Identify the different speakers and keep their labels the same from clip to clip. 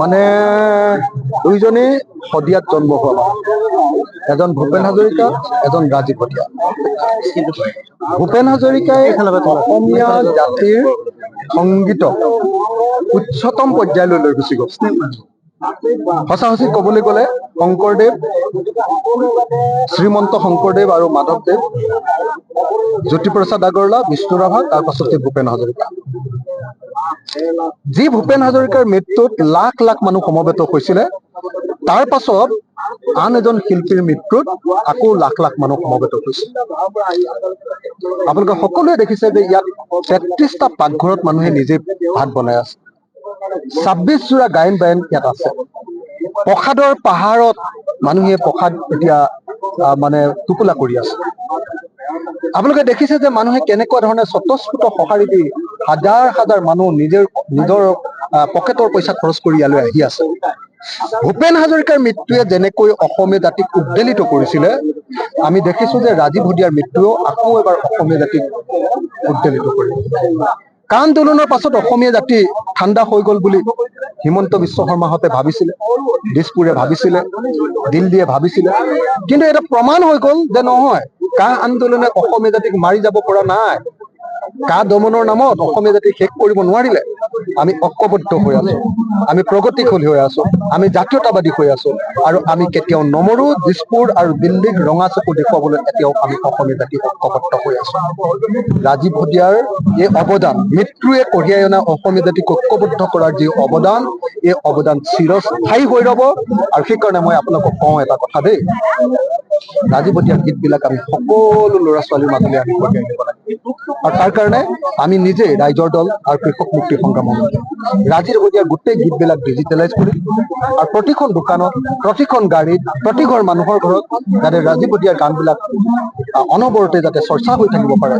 Speaker 1: মানে দুইজনেই শদিয়াত জন্ম হোৱা, এজন ভূপেন হাজৰিকা, এজন ৰাজীৱ ভটিয়া। ভূপেন হাজৰিকাই অসমীয়া জাতিৰ সংগীতক উচ্চতম পৰ্যায়লৈ লৈ গুচি গ'ল। সঁচা সঁচি ক'বলৈ গ'লে শংকৰদেৱ, শ্ৰীমন্ত শংকৰদেৱ আৰু মাধৱদেৱ, জ্যোতিপ্ৰসাদ আগৰৱালা, বিষ্ণু ৰাভা, তাৰ পাছতে ভূপেন হাজৰিকা। যি ভূপেন হাজৰিকাৰ মৃত্যুত লাখ লাখ মানুহ সমবেত হৈছিলে, তাৰ পাছত আন এজন শিল্পীৰ মৃত্যুত আকৌ লাখ লাখ মানুহ সমবেত হৈছিল। আপোনালোকে সকলোৱে দেখিছে যে ইয়াত ৩৩টা পাকঘৰত মানুহে নিজে ভাত বনাই আছে। ২৬ জোৰা গায়ন বায়ন ইয়াত আছে। প্ৰসাদৰ পাহাৰত মানুহে প্ৰসাদ এতিয়া মানে টোপোলা কৰি আছে। আপোনালোকে দেখিছে যে মানুহে কেনেকুৱা ধৰণে স্বতঃস্ফূৰ্ত সঁহাৰি দি হাজাৰ হাজাৰ মানুহ নিজৰ পকেটৰ পইচা খৰচ কৰি ইয়ালৈ আহি আছে। ভূপেন হাজৰিকাৰ মৃত্যুৱে যেনেকৈ অসমীয়া জাতিক উদ্বেলিত কৰিছিলে, আমি দেখিছো যে ৰাজীৱ ভটিয়াৰ মৃত্যুৱেও আকৌ এবাৰ অসমীয়া জাতিক উদ্বেলিত কৰিলে। কা আন্দোলনৰ পাছত অসমীয়া জাতি ঠাণ্ডা হৈ গ'ল বুলি হিমন্ত বিশ্ব শৰ্মাহঁতে ভাবিছিলে, দিছপুৰে ভাবিছিলে, দিল্লীয়ে ভাবিছিলে, কিন্তু এটা প্ৰমাণ হৈ গ'ল যে নহয়, কা আন্দোলনে অসমীয়া জাতিক মাৰি যাব পৰা নাই। কা দমনৰ নামত অসমীয়া জাতিক শেষ কৰিব নোৱাৰিলে। আমি ঐক্যবদ্ধ হৈ আছো, আমি প্ৰগতিশীল হৈ আছো, আমি জাতীয়তাবাদী হৈ আছো, আৰু আমি কেতিয়াও নমৰো। দিছপুৰ আৰু দিল্লীক ৰঙা চকু দেখুৱাবলৈ এতিয়াও আমি অসমীয়া জাতি ঐক্যবদ্ধ হৈ আছো। ৰাজীৱ ভটিয়াৰ এই অৱদান, মৃত্যুৱে কঢ়িয়াই অনা অসমীয়া জাতিক ঐক্যবদ্ধ কৰাৰ যি অৱদান, এই অৱদান চিৰস্থায়ী হৈ ৰব। আৰু সেইকাৰণে মই আপোনালোকক কওঁ এটা কথা দেই, ৰাজীৱ ভটিয়াৰ গীতবিলাক আমি সকলো ল'ৰা ছোৱালীৰ মাজলৈ আমি কঢ়িয়াই আনিব লাগে। আৰু তাৰ কাৰণে আমি নিজে ৰাইজৰ দল আৰু কৃষক মুক্তি সংগ্ৰাম সমিতি ৰাজীৱ ভটিয়াৰ গোটেই গীতবিলাক ডিজিটেলাইজ কৰিম, আৰু প্ৰতিখন দোকানত, প্ৰতিখন গাড়ীত, প্ৰতি ঘৰ মানুহৰ ঘৰত যাতে ৰাজীৱ ভটিয়াৰ গানবিলাক অনবৰতে যাতে চৰ্চা হৈ থাকিব পাৰে,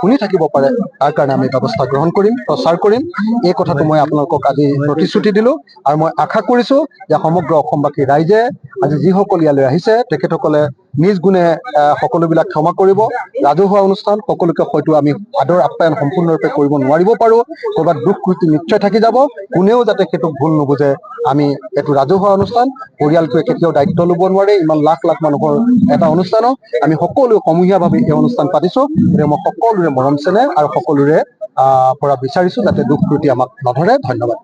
Speaker 1: শুনি থাকিব পাৰে, তাৰ কাৰণে আমি ব্যৱস্থা গ্ৰহণ কৰিম, প্ৰচাৰ কৰিম। এই কথাটো মই আপোনালোকক আজি প্ৰতিশ্ৰুতি দিলো, আৰু মই আশা কৰিছো যে সমগ্ৰ অসমবাসী ৰাইজে আজি যিসকল ইয়ালৈ আহিছে তেখেতসকলে নিজ গুণে সকলোবিলাক ক্ষমা কৰিব। ৰাজহুৱা অনুষ্ঠান, সকলোকে হয়তো আমি আদৰ আপ্যায়ন সম্পূৰ্ণৰূপে কৰিব নোৱাৰিব পাৰো, ক'ৰবাত দুখ ক্ৰুটি নিশ্চয় থাকি যাব, কোনেও যাতে সেইটোক ভুল নুবুজে। আমি এইটো ৰাজহুৱা অনুষ্ঠান, পৰিয়ালটোৱে কেতিয়াও দায়িত্ব ল'ব নোৱাৰে ইমান লাখ লাখ মানুহৰ এটা অনুষ্ঠানত। আমি সকলো সমূহীয়াভাৱে এই অনুষ্ঠান পাতিছো, গতিকে মই সকলোৰে মৰম চেনেহ আৰু সকলোৰে পৰা বিচাৰিছো যাতে দুখ ক্ৰুটি আমাক নধৰে। ধন্যবাদ।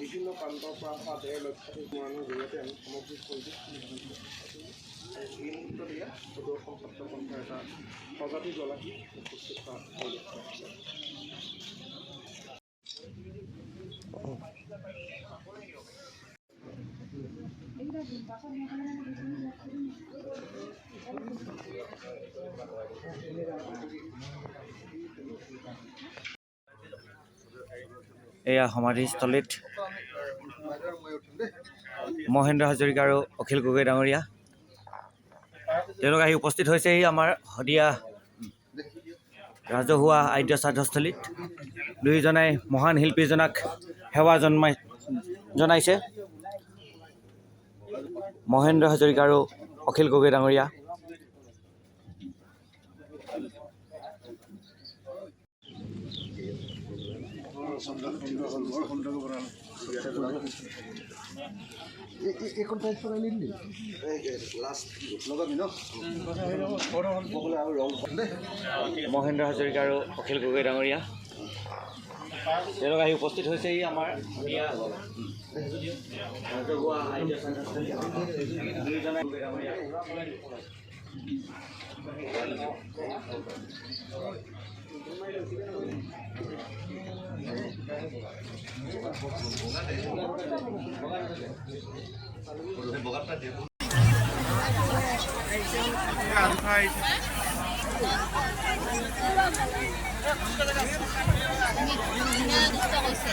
Speaker 2: বিভিন্ন প্ৰান্তৰ পৰা ডেৰ লক্ষাধিক মানুহৰ জৰিয়তে আমি সামগ্ৰিক পৰিৱেশ এই মুহূৰ্তত ইয়াত সদৌ অসম ছাত্ৰ সন্থাৰ এটা সজাতি জ্বলাকি উপস্থিত হোৱা
Speaker 3: এয়া সমাধিস্থলীত মহেন্দ্ৰ হাজৰিকা আৰু অখিল গগৈ ডাঙৰীয়া তেওঁলোক আহি উপস্থিত হৈছেহি আমাৰ শদিয়া ৰাজহুৱা আদ্য শ্ৰাদ্ধস্থলীত। দুয়োজনাই মহান শিল্পীজনাক সেৱা জনাইছে। মহেন্দ্ৰ হাজৰিকা আৰু অখিল গগৈ ডাঙৰীয়া
Speaker 1: এইখন টাইপ চলাই নিদিলি
Speaker 3: মহেন্দ্ৰ হাজৰিকা আৰু অখিল গগৈ ডাঙৰীয়া তেওঁলোক আহি উপস্থিত হৈছেহি আমাৰ ধুনীয়া ৰাজহুৱা সাহিত্য সংস্থাত। দুয়োজনে গগৈ ডাঙৰীয়া
Speaker 4: দুষ্ট কৈছে